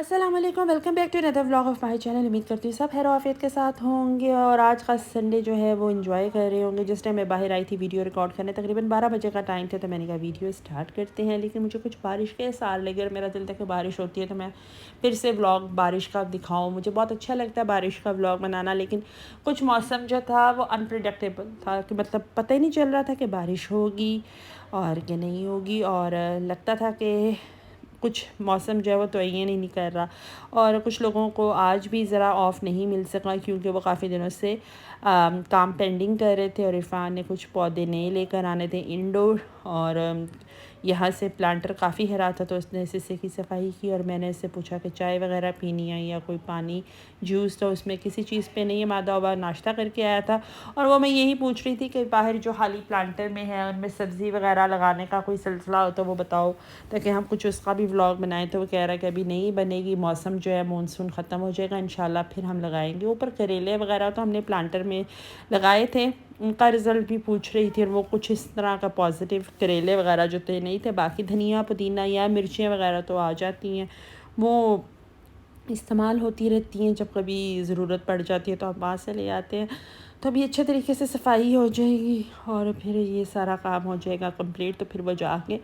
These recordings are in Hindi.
अस्सलाम वालेकुम, welcome back to another vlog of my channel. उम्मीद करती हूँ सब खैर आफियत के साथ होंगे और आज का संडे जो है वो एंजॉय कर रहे होंगे। जिस टाइम मैं बाहर आई थी वीडियो रिकॉर्ड करने, तकरीबन 12 बजे का टाइम था, तो मैंने कहा वीडियो स्टार्ट करते हैं। लेकिन मुझे कुछ बारिश के सार लगे और मेरा दिल था कि बारिश होती है तो मैं फिर से व्लॉग बारिश का दिखाऊँ। मुझे बहुत अच्छा लगता है बारिश का व्लॉग बनाना, लेकिन कुछ मौसम जो था वो अनप्रडिक्टेबल था कि मतलब पता ही नहीं चल रहा था कि बारिश होगी और कि नहीं होगी। और लगता था कि कुछ मौसम जो है वो तयन ही नहीं कर रहा। और कुछ लोगों को आज भी ज़रा ऑफ़ नहीं मिल सका क्योंकि वो काफ़ी दिनों से काम पेंडिंग कर रहे थे और इरफान ने कुछ पौधे नए लेकर आने थे इंडोर। और यहाँ से प्लांटर काफ़ी हरा था तो उसने शीशे की सफाई की और मैंने इससे पूछा कि चाय वगैरह पीनी है या कोई पानी जूस। तो उसमें किसी चीज़ पे नहीं, मादा वबा नाश्ता करके आया था। और वो मैं यही पूछ रही थी कि बाहर जो खाली प्लांटर में है उनमें सब्ज़ी वगैरह लगाने का कोई सिलसिला हो तो वो बताओ, ताकि हम कुछ उसका भी व्लॉग बनाएं। तो वो कह रहा है कि अभी नहीं बनेगी, मौसम जो है मानसून ख़त्म हो जाएगा इंशाल्लाह फिर हम लगाएंगे। ऊपर करेले वगैरह तो हमने प्लांटर में लगाए थे, उनका रिज़ल्ट भी पूछ रही थी और वो कुछ इस तरह का पॉजिटिव करेले वगैरह जो थे नहीं थे। बाकी धनिया पुदीना या मिर्चियाँ वगैरह तो आ जाती हैं, वो इस्तेमाल होती रहती हैं, जब कभी ज़रूरत पड़ जाती है तो आप वहाँ से ले आते हैं। तो अभी अच्छे तरीके से सफाई हो जाएगी और फिर ये सारा काम हो जाएगा कंप्लीट। तो फिर वो जाके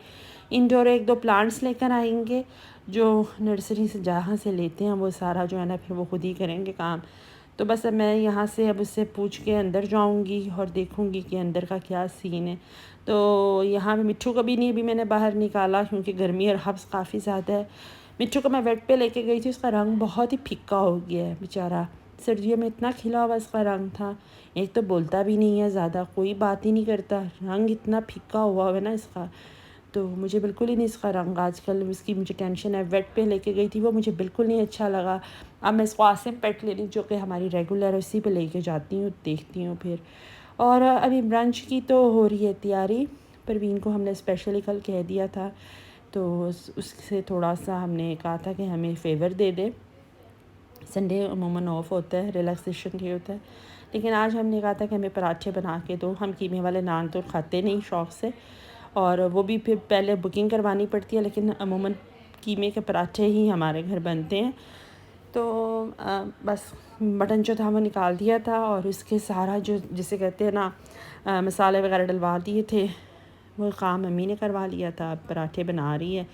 इंडोर एक दो प्लांट्स लेकर आएंगे जो नर्सरी से जहाँ से लेते हैं, वो सारा जो है ना फिर वो खुद ही करेंगे काम। तो बस अब मैं यहाँ से अब उससे पूछ के अंदर जाऊँगी और देखूँगी कि अंदर का क्या सीन है। तो यहाँ पे मिट्ठू को भी नहीं अभी मैंने बाहर निकाला क्योंकि गर्मी और हब्स काफ़ी ज़्यादा है। मिट्ठू को मैं वेट पे लेके गई थी, उसका रंग बहुत ही फीका हो गया है बेचारा। सर्दियों में इतना खिला हुआ इसका रंग था। एक तो बोलता भी नहीं है ज़्यादा, कोई बात ही नहीं करता, रंग इतना फीका हुआ है ना इसका। तो मुझे बिल्कुल ही नहीं इसका रंग आजकल इसकी मुझे टेंशन है। वेट पे लेके गई थी वो, मुझे बिल्कुल नहीं अच्छा लगा। अब मैं इसको आसिम पेट क्लिनिक जो कि हमारी रेगुलर है उसी पे लेके जाती हूँ, देखती हूँ फिर। और अभी ब्रंच की तो हो रही है तैयारी। परवीन को हमने स्पेशली कल कह दिया था तो उससे थोड़ा सा हमने कहा था कि हमें फ़ेवर दे दे। संडे अमूमन ऑफ होता है, रिलैक्सेशन डे होता है, लेकिन आज हमने कहा था कि हमें पराठे बना के दो। हम कीमे वाले नान तो खाते नहीं शौक़ से, और वो भी फिर पहले बुकिंग करवानी पड़ती है, लेकिन अमूमन कीमे के पराठे ही हमारे घर बनते हैं। तो बस मटन जो था वो निकाल दिया था और उसके सारा जो जिसे कहते हैं ना मसाले वगैरह डलवा दिए थे, वो काम मम्मी ने करवा लिया था। अब पराठे बना रही है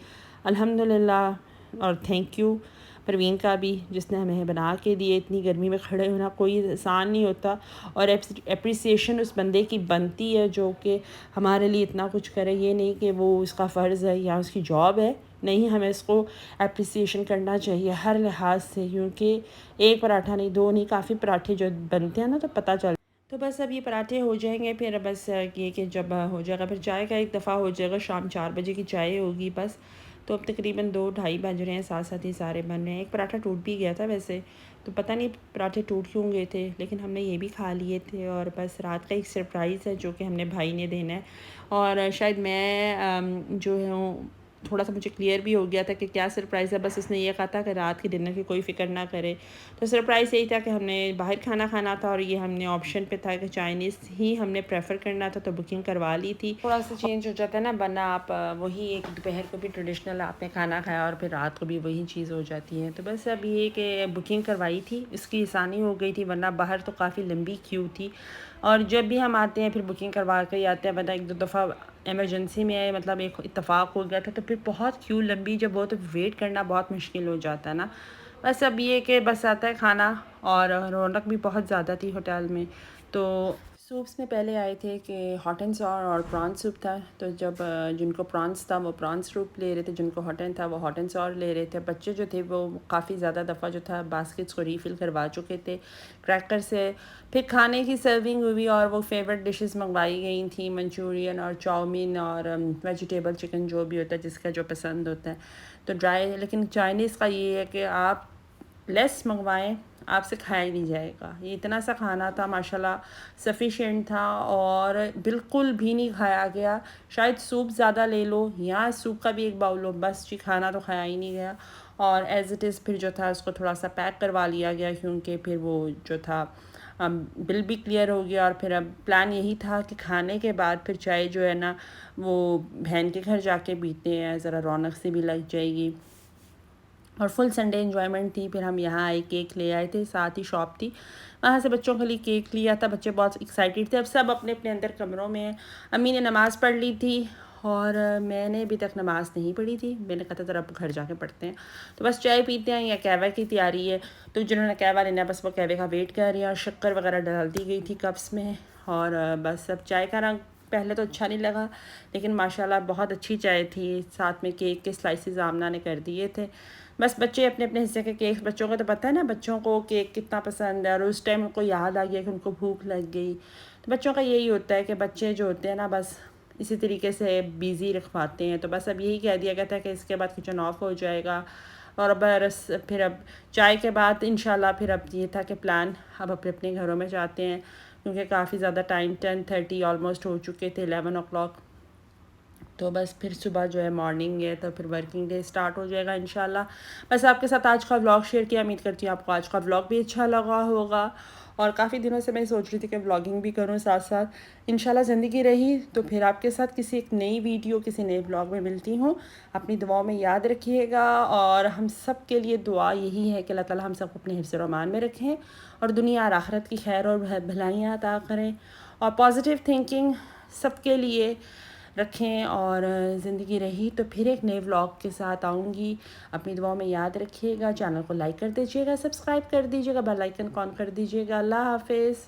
अल्हम्दुलिल्लाह। और थैंक यू परवीन का भी, जिसने हमें बना के दिए। इतनी गर्मी में खड़े होना कोई आसान नहीं होता और एप्रिसिएशन उस बंदे की बनती है जो कि हमारे लिए इतना कुछ करे। ये नहीं कि वो उसका फ़र्ज़ है या उसकी जॉब है, नहीं, हमें इसको एप्रिसिएशन करना चाहिए हर लिहाज से, क्योंकि एक पराठा नहीं, दो नहीं, काफ़ी पराठे जो बनते हैं ना तो पता चल। तो बस अब ये पराठे हो जाएंगे, फिर बस ये कि जब हो जाएगा फिर चाय का एक दफ़ा हो जाएगा, शाम 4 बजे की चाय होगी बस। तो अब तकरीबन 2 ढाई बज रहे हैं, साथ साथ ही सारे बन रहे हैं। एक पराठा टूट भी गया था वैसे, तो पता नहीं पराठे टूट क्यों गए थे, लेकिन हमने ये भी खा लिए थे। और बस रात का एक सरप्राइज़ है जो कि हमने भाई ने देना है। और शायद मैं जो है थोड़ा सा मुझे क्लियर भी हो गया था कि क्या सरप्राइज़ है। बस उसने ये कहा था कि रात के डिनर की कोई फ़िक्र ना करे। तो सरप्राइज़ यही था कि हमने बाहर खाना खाना था और ये हमने ऑप्शन पे था कि चाइनीज़ ही हमने प्रेफर करना था, तो बुकिंग करवा ली थी। थोड़ा सा चेंज हो जाता है ना, वरना आप वही एक दोपहर को भी ट्रेडिशनल आपने खाना खाया और फिर रात को भी वही चीज़ हो जाती है। तो बस अब ये कि बुकिंग करवाई थी, इसकी आसानी हो गई थी, वरना बाहर तो काफ़ी लंबी क्यू थी। और जब भी हम आते हैं फिर बुकिंग करवा कर ही आते हैं, वरना एक दो दफ़ा एमरजेंसी में मतलब एक इत्तेफाक हो गया था तो फिर बहुत क्यू लंबी जब हो तो वेट करना बहुत मुश्किल हो जाता है ना। बस अब ये कि बस आता है खाना, और रौनक भी बहुत ज़्यादा थी होटल में। तो सूप्स में पहले आए थे कि हॉट एंड सॉर और प्रॉन सूप था, तो जब जिनको प्रॉन्स था वो प्रॉन्स सूप ले रहे थे, जिनको हॉट एंड था वो हॉट एंड सॉर ले रहे थे। बच्चे जो थे वो काफ़ी ज़्यादा दफ़ा जो था बास्केट्स को रीफ़िल करवा चुके थे क्रैकर से। फिर खाने की सर्विंग हुई और वो फेवरेट डिशेस मंगवाई गई थी, मंचूरियन और चाउमीन और वेजिटेबल चिकन, जो भी होता है जिसका जो पसंद होता है। तो ड्राई, लेकिन चाइनीज़ का ये है कि आप लेस मंगवाएं, आपसे खाया ही नहीं जाएगा। ये इतना सा खाना था माशाल्लाह, सफ़िशेंट था और बिल्कुल भी नहीं खाया गया। शायद सूप ज़्यादा ले लो या सूप का भी एक बाउल लो, बस जी खाना तो खाया ही नहीं गया। और एज़ इट इज़ फिर जो था उसको थोड़ा सा पैक करवा लिया गया, क्योंकि फिर वो जो था बिल भी क्लियर हो गया। और फिर अब प्लान यही था कि खाने के बाद फिर चाय जो है ना वो बहन के घर जाके पीते हैं, ज़रा रौनक से भी लग जाएगी। और फुल संडे एंजॉयमेंट थी। फिर हम यहाँ आए, केक ले आए थे, साथ ही शॉप थी, वहाँ से बच्चों के लिए केक लिया था। बच्चे बहुत एक्साइटेड थे। अब सब अपने अपने अंदर कमरों में हैं। अम्मी ने नमाज़ पढ़ ली थी और मैंने अभी तक नमाज़ नहीं पढ़ी थी। मैंने कहा था ज़रा अब घर जाके पढ़ते हैं। तो बस चाय पीते हैं या कहवा की तैयारी है, तो जिन्होंने कहवा लेना बस वो कहवे का वेट कर रही हैं। और शक्कर वगैरह डाल दी गई थी कप्स में। और बस अब चाय का रंग पहले तो अच्छा नहीं लगा, लेकिन माशाल्लाह बहुत अच्छी चाय थी। साथ में केक के स्लाइसेस आमना ने कर दिए थे। बस बच्चे अपने अपने हिस्से के केक, बच्चों को तो पता है ना बच्चों को केक कितना पसंद है, और उस टाइम उनको याद आ गया कि उनको भूख लग गई। तो बच्चों का यही होता है कि बच्चे जो होते हैं ना बस इसी तरीके से बिज़ी रखवाते हैं। तो बस अब यही कह दिया गया था कि इसके बाद किचन ऑफ हो जाएगा। और बस फिर अब चाय के बाद इंशाल्लाह फिर अब ये था कि प्लान अब अपने अपने घरों में जाते हैं, क्योंकि काफ़ी ज़्यादा टाइम 10:30 ऑलमोस्ट हो चुके थे, 11 o'clock। तो बस फिर सुबह जो है मॉर्निंग है, तो फिर वर्किंग डे स्टार्ट हो जाएगा इंशाल्लाह। बस आपके साथ आज का व्लॉग शेयर किया। उम्मीद करती हूँ आपको आज का व्लॉग भी अच्छा लगा होगा। और काफ़ी दिनों से मैं सोच रही थी कि व्लॉगिंग भी करूँ साथ साथ। इंशाल्लाह ज़िंदगी रही तो फिर आपके साथ किसी एक नई वीडियो, किसी नए व्लॉग में मिलती हूँ। अपनी दुआओं में याद रखिएगा, और हम सब के लिए दुआ यही है कि अल्लाह ताला हम सबको अपने हिफ्ज़ और अमान में रखें, और दुनिया और आखिरत की खैर और भलाइयाँ अता करें, और पॉजिटिव थिंकिंग सबके लिए रखें। और ज़िंदगी रही तो फिर एक नए व्लॉग के साथ आऊँगी। अपनी दुआओं में याद रखिएगा। चैनल को लाइक कर दीजिएगा, सब्सक्राइब कर दीजिएगा, बेल आइकन ऑन कर दीजिएगा। अल्लाह हाफिज़।